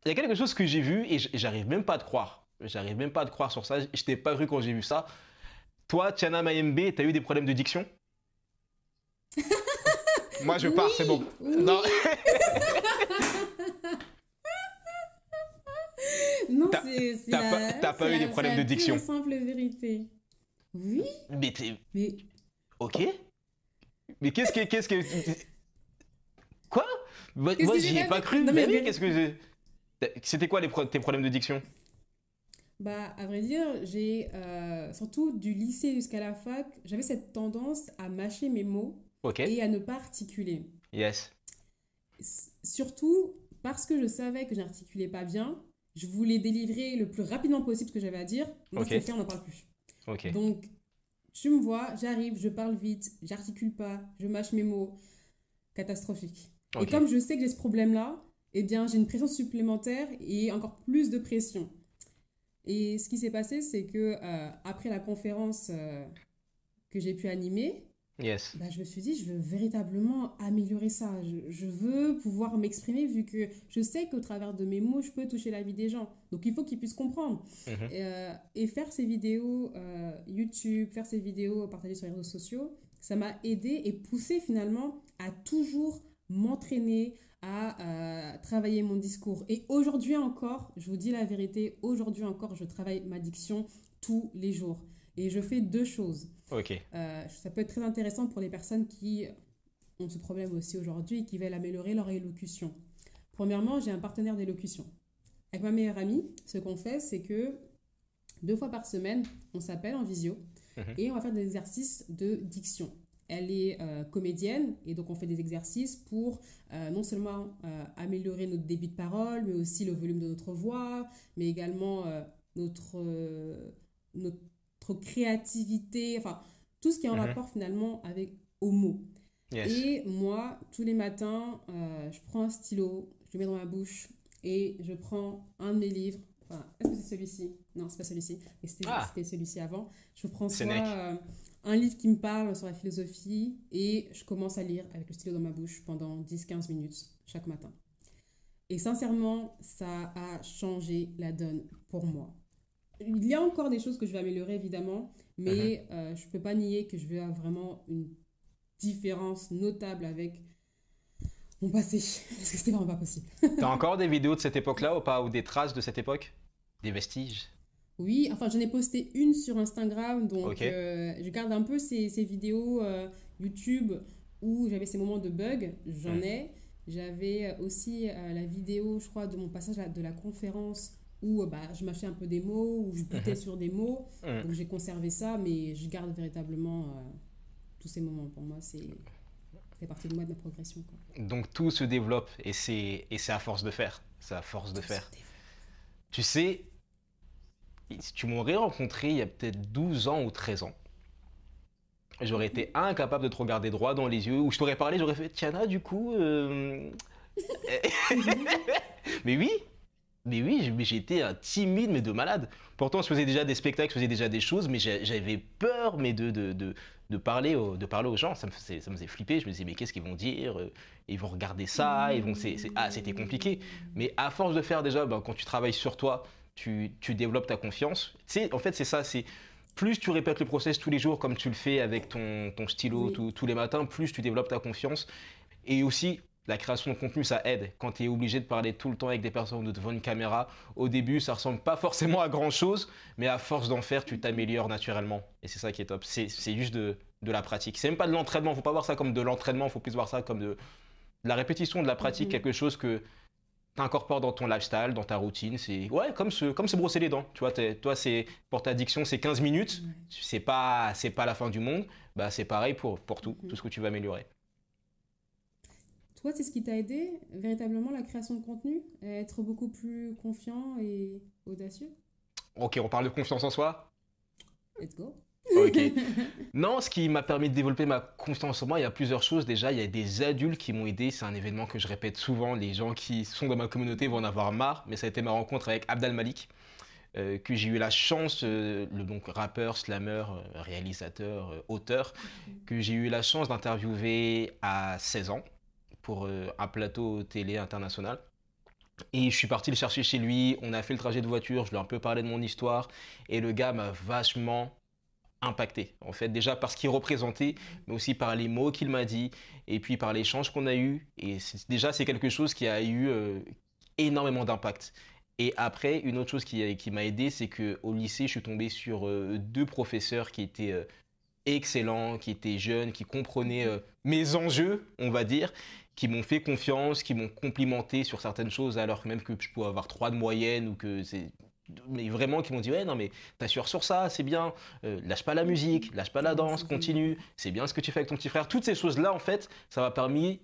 il y a quelque chose que j'ai vu et j'arrive même pas à te croire. J'arrive même pas à te croire sur ça. Je t'ai pas cru quand j'ai vu ça. Toi, Tiana Mayembe, t'as eu des problèmes de diction? Moi, je pars, c'est bon. Oui, Non, oui. Non, t'as t'as pas eu des c'est problèmes de la pure et diction. simple vérité. Oui, Mais t'es... mais Ok. Mais qu'est-ce que... Quoi? qu'est-ce Moi, que j'ai j'y ai pas pas fait? cru. Non, Mais mais oui, qu'est-ce que j'ai... C'était quoi tes problèmes de diction? bah, à vrai dire, j'ai surtout du lycée jusqu'à la fac, j'avais cette tendance à mâcher mes mots Ok. et à ne pas articuler. Yes. Surtout parce que je savais que j'articulais pas bien, je voulais délivrer le plus rapidement possible ce que j'avais à dire. Moi, Ok. c'est fait, on n'en parle plus. Ok. Donc, tu me vois, j'arrive, je parle vite, j'articule pas, je mâche mes mots. Catastrophique. Et Ok. comme je sais que j'ai ce problème-là, eh bien, j'ai une pression supplémentaire et encore plus de pression. Et ce qui s'est passé, c'est que après la conférence que j'ai pu animer, Yes. bah, je me suis dit, je veux véritablement améliorer ça. Je veux pouvoir m'exprimer vu que je sais qu'au travers de mes mots, je peux toucher la vie des gens. Donc, il faut qu'ils puissent comprendre. Mhm. Et faire ces vidéos YouTube, faire ces vidéos partagées sur les réseaux sociaux, ça m'a aidé et poussé finalement à toujours m'entraîner, à travailler mon discours. Et aujourd'hui encore, je vous dis la vérité, aujourd'hui encore, je travaille ma diction tous les jours. Et je fais deux choses. Ok. Ça peut être très intéressant pour les personnes qui ont ce problème aussi aujourd'hui et qui veulent améliorer leur élocution. Premièrement, j'ai un partenaire d'élocution. Avec ma meilleure amie, ce qu'on fait, c'est que 2 fois par semaine, on s'appelle en visio Mhm. et on va faire des exercices de diction. Elle est comédienne et donc on fait des exercices pour non seulement améliorer notre débit de parole, mais aussi le volume de notre voix, mais également notre, notre créativité, enfin tout ce qui est en Mhm. rapport finalement avec aux mots. Yes. Et moi, tous les matins, je prends un stylo, je le mets dans ma bouche et je prends un de mes livres. Enfin, est-ce que c'est celui-ci? Non, c'est pas celui-ci, mais Ah, c'était celui-ci avant. Je prends soit Sénèque. un livre qui me parle sur la philosophie et je commence à lire avec le stylo dans ma bouche pendant 10-15 minutes chaque matin. Et sincèrement, ça a changé la donne pour moi. Il y a encore des choses que je vais améliorer évidemment, Mhm. mais je ne peux pas nier que je vais avoir vraiment une différence notable avec mon passé. Parce que c'était vraiment pas possible. T'as encore des vidéos de cette époque-là ou pas? Ou des traces de cette époque? Des vestiges? Oui, enfin j'en ai posté une sur Instagram, Ok. donc je garde un peu ces vidéos YouTube où j'avais ces moments de bug, j'en Hmm. ai. J'avais aussi la vidéo, je crois, de mon passage de la conférence où bah, je mâchais un peu des mots, où je butais Mhm. sur des mots. Hmm. Donc j'ai conservé ça, mais je garde véritablement tous ces moments. Pour moi, c'est partie de moi, de ma progression, quoi. Donc tout se développe et c'est à force de faire. C'est à force de Tout se faire. développe. Tu sais, si tu m'aurais rencontré il y a peut-être 12 ans ou 13 ans, j'aurais été incapable de te regarder droit dans les yeux, ou je t'aurais parlé, j'aurais fait Tiana, du coup. Mais oui, mais oui, mais j'étais un timide, mais de malade. Pourtant, je faisais déjà des spectacles, je faisais déjà des choses, mais j'avais peur mais de parler aux gens. Ça me faisait flipper. Je me disais, mais qu'est-ce qu'ils vont dire? Ils vont regarder ça, ils vont, ah, c'était compliqué. Mais à force de faire déjà, ben, quand tu travailles sur toi, tu développes ta confiance. Tu sais, en fait, c'est ça, c'est plus tu répètes le process tous les jours, comme tu le fais avec ton stylo Oui. tous les matins, plus tu développes ta confiance. Et aussi, la création de contenu, ça aide. Quand tu es obligé de parler tout le temps avec des personnes devant une caméra, au début, ça ressemble pas forcément à grand chose, mais à force d'en faire, tu t'améliores naturellement. Et c'est ça qui est top. C'est juste de la pratique. C'est même pas de l'entraînement. Faut pas voir ça comme de l'entraînement. Faut plus voir ça comme de la répétition, de la pratique, Mhm. quelque chose que tu incorpores dans ton lifestyle, dans ta routine. C'est ouais, comme se brosser les dents. Tu vois, toi, c'est pour ta diction, c'est 15 minutes. Ouais. C'est pas la fin du monde. Bah, c'est pareil pour tout Mhm. ce que tu vas améliorer. Toi, c'est ce qui t'a aidé véritablement la création de contenu, à être beaucoup plus confiant et audacieux? Ok, on parle de confiance en soi. Let's go. Ok. Non, ce qui m'a permis de développer ma confiance en moi, il y a plusieurs choses. Déjà, il y a des adultes qui m'ont aidé. C'est un événement que je répète souvent. Les gens qui sont dans ma communauté vont en avoir marre. Mais ça a été ma rencontre avec Abdal Malik, que j'ai eu la chance, le donc rappeur, slammer, réalisateur, auteur, que j'ai eu la chance d'interviewer à 16 ans pour un plateau télé international. Et je suis parti le chercher chez lui, on a fait le trajet de voiture, je lui ai un peu parlé de mon histoire, et le gars m'a vachement impacté, en fait, déjà par ce qu'il représentait, mais aussi par les mots qu'il m'a dit, et puis par l'échange qu'on a eu, et déjà c'est quelque chose qui a eu énormément d'impact. Et après, une autre chose qui m'a aidé, c'est qu'au lycée, je suis tombé sur deux professeurs qui étaient excellents, qui étaient jeunes, qui comprenaient mes enjeux, on va dire, qui m'ont fait confiance, qui m'ont complimenté sur certaines choses, alors même que je pouvais avoir 3 de moyenne ou que c'est. Mais vraiment, qui m'ont dit, ouais, non, mais t'assures sur ça, c'est bien, lâche pas la musique, lâche pas la Ouais, danse, c'est génial. continue, c'est bien ce que tu fais avec ton petit frère. Toutes ces choses-là, en fait, ça m'a permis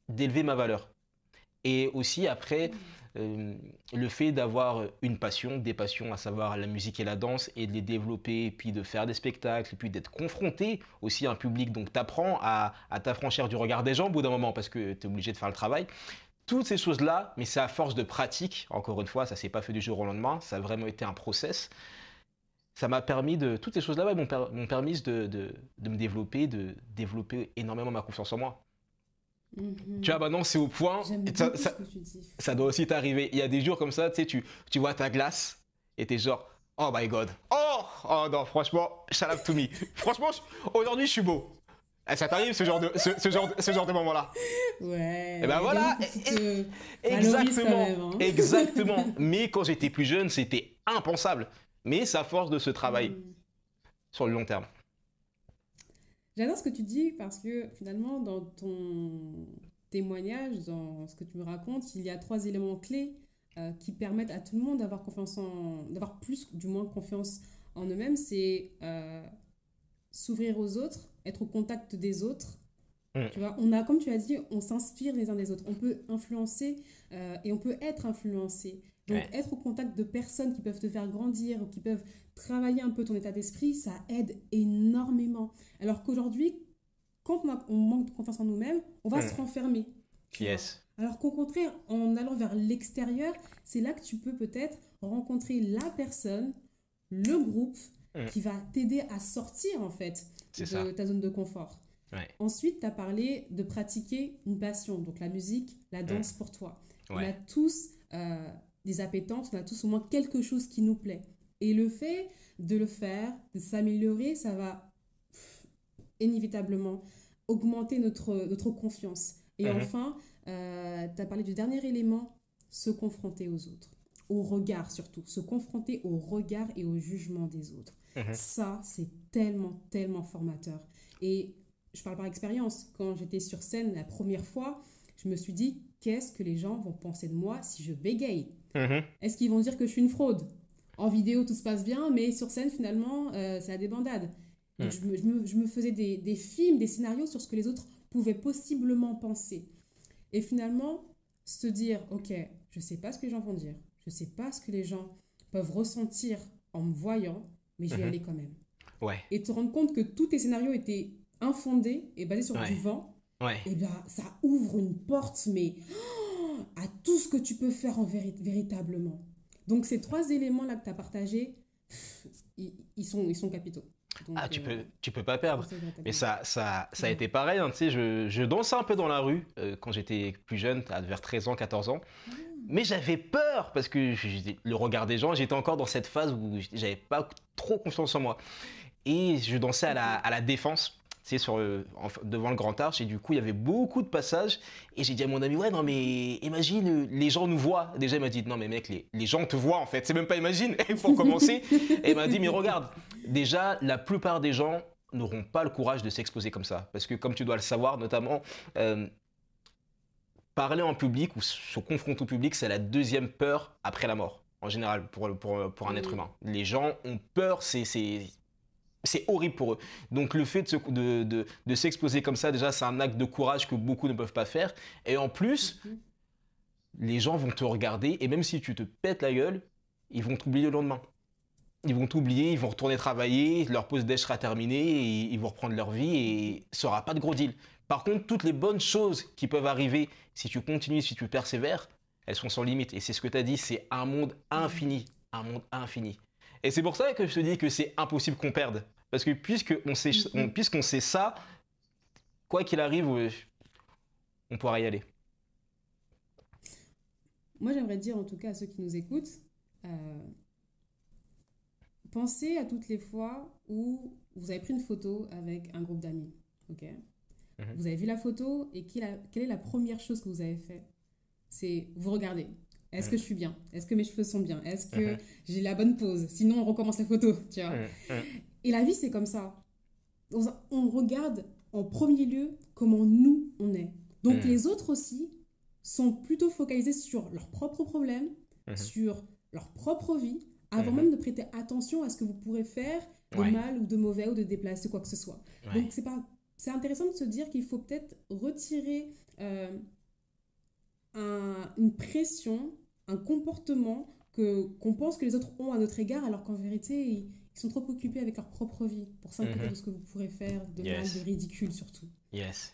d'élever ma valeur. Et aussi, après, le fait d'avoir une passion, des passions, à savoir la musique et la danse, et de les développer, et puis de faire des spectacles, et puis d'être confronté aussi à un public. Donc, tu apprends à t'affranchir du regard des gens au bout d'un moment, parce que tu es obligé de faire le travail. Toutes ces choses-là, mais c'est à force de pratique, encore une fois, ça s'est pas fait du jour au lendemain, ça a vraiment été un process. Ça m'a permis de. Toutes ces choses-là ouais, m'ont permis de me développer, de développer énormément ma confiance en moi. Tu vois, Mhm. maintenant, c'est au point. J'aime beaucoup ce que tu dis. Ça doit aussi t'arriver. Il y a des jours comme ça, tu sais, tu vois ta glace et t'es genre, oh my god. Oh non, franchement, shut up to me. Franchement, aujourd'hui, je suis beau. Eh, ça t'arrive ce genre de moment-là. Et Ouais, il ben y a des moments voilà, où tu te valorises quand exactement, même, hein. exactement. Mais quand j'étais plus jeune, c'était impensable. Mais c'est à force de ce travail Hmm. sur le long terme. J'adore ce que tu dis parce que finalement, dans ton témoignage, dans ce que tu me racontes, il y a trois éléments clés qui permettent à tout le monde d'avoir plus, du moins, confiance en eux-mêmes. C'est s'ouvrir aux autres, être au contact des autres. Mm, Tu vois, comme tu as dit, on s'inspire les uns des autres. On peut influencer et on peut être influencé. Donc, ouais. être au contact de personnes qui peuvent te faire grandir ou qui peuvent travailler un peu ton état d'esprit, ça aide énormément. Alors qu'aujourd'hui, quand on manque de confiance en nous-mêmes, on va se Mm, renfermer, tu vois. yes. Alors qu'au contraire, en allant vers l'extérieur, c'est là que tu peux peut-être rencontrer la personne, le groupe Mm, qui va t'aider à sortir en fait c'est de ça. ta zone de confort. Ouais. Ensuite, tu as parlé de pratiquer une passion, donc la musique, la Mm, danse pour toi. On a ouais. tous des appétences, on a tous au moins quelque chose qui nous plaît. Et le fait de le faire, de s'améliorer, ça va inévitablement augmenter notre confiance. Et Mhm, enfin, tu as parlé du dernier élément, se confronter aux autres, au regard surtout, se confronter au regard et au jugement des autres. mhm. Ça, c'est tellement, tellement formateur. Et je parle par expérience, quand j'étais sur scène la première fois, je me suis dit, qu'est-ce que les gens vont penser de moi si je bégaye? Mhm. Est-ce qu'ils vont dire que je suis une fraude? En vidéo, tout se passe bien, mais sur scène, finalement, c'est la débandade. Donc, Mm. je me faisais des films, des scénarios sur ce que les autres pouvaient possiblement penser. Et finalement, se dire, ok, je ne sais pas ce que les gens vont dire, je ne sais pas ce que les gens peuvent ressentir en me voyant, mais je vais y Mhm. aller quand même. Ouais, Et te rendre compte que tous tes scénarios étaient infondés et basés sur du ouais, vent, ouais. et bien ça ouvre une porte, mais à tout ce que tu peux faire véritablement. Donc ces trois éléments-là que tu as partagés, ils sont capitaux. Ah, Donc tu peux pas je perdre. conseille Mais véritablement. ça a Ouais. été pareil, hein, tu sais, je dansais un peu dans la rue quand j'étais plus jeune, vers 13 ans, 14 ans. Mais j'avais peur parce que le regard des gens, j'étais encore dans cette phase où j'avais pas trop confiance en moi. Et je dansais Mhm. à la défense, tu sais, devant le Grand Arche. Et du coup, il y avait beaucoup de passages. Et j'ai dit à mon ami, ouais, non, mais imagine, les gens nous voient. Déjà, il m'a dit, non, mais mec, les gens te voient en fait. C'est même pas imagine, pour commencer. Et il m'a dit, mais regarde, déjà, la plupart des gens n'auront pas le courage de s'exposer comme ça. Parce que, comme tu dois le savoir, notamment, euh, parler en public ou se confronter au public, c'est la deuxième peur après la mort. En général, pour un être Mhm. humain. Les gens ont peur, c'est horrible pour eux. Donc le fait de s'exposer comme ça, déjà, c'est un acte de courage que beaucoup ne peuvent pas faire. Et en plus, Mhm. les gens vont te regarder et même si tu te pètes la gueule, ils vont t'oublier le lendemain. Ils vont t'oublier, ils vont retourner travailler, leur pause déj sera terminée, et ils vont reprendre leur vie et ce sera pas de gros deal. Par contre, toutes les bonnes choses qui peuvent arriver si tu continues, si tu persévères, elles sont sans limite. Et c'est ce que tu as dit, c'est un monde Mhm. infini. Un monde infini. Et c'est pour ça que je te dis que c'est impossible qu'on perde. Parce que Mhm. puisqu'on sait ça, quoi qu'il arrive, on pourra y aller. moi, j'aimerais dire en tout cas à ceux qui nous écoutent, euh, pensez à toutes les fois où vous avez pris une photo avec un groupe d'amis. Ok. Mhm. Vous avez vu la photo et quelle est la première chose que vous avez fait? C'est vous regardez. Est-ce que Mhm. je suis bien? Est-ce que mes cheveux sont bien? Est-ce que Mhm. j'ai la bonne pose? Sinon, on recommence la photo, tu vois. Mhm. Mhm. Et la vie, c'est comme ça. On regarde en premier lieu comment nous, on est. Donc Mhm. les autres aussi sont plutôt focalisés sur leurs propres problèmes, Mhm. sur leur propre vie, avant Mhm. même de prêter attention à ce que vous pourrez faire de Ouais, mal ou de mauvais ou de déplacer quoi que ce soit. ouais. Donc c'est intéressant de se dire qu'il faut peut-être retirer une pression, un comportement qu'on pense que les autres ont à notre égard, alors qu'en vérité, ils sont trop occupés avec leur propre vie pour s'inquiéter Mhm. de ce que vous pourrez faire de mal, de Yes, ridicule surtout. yes.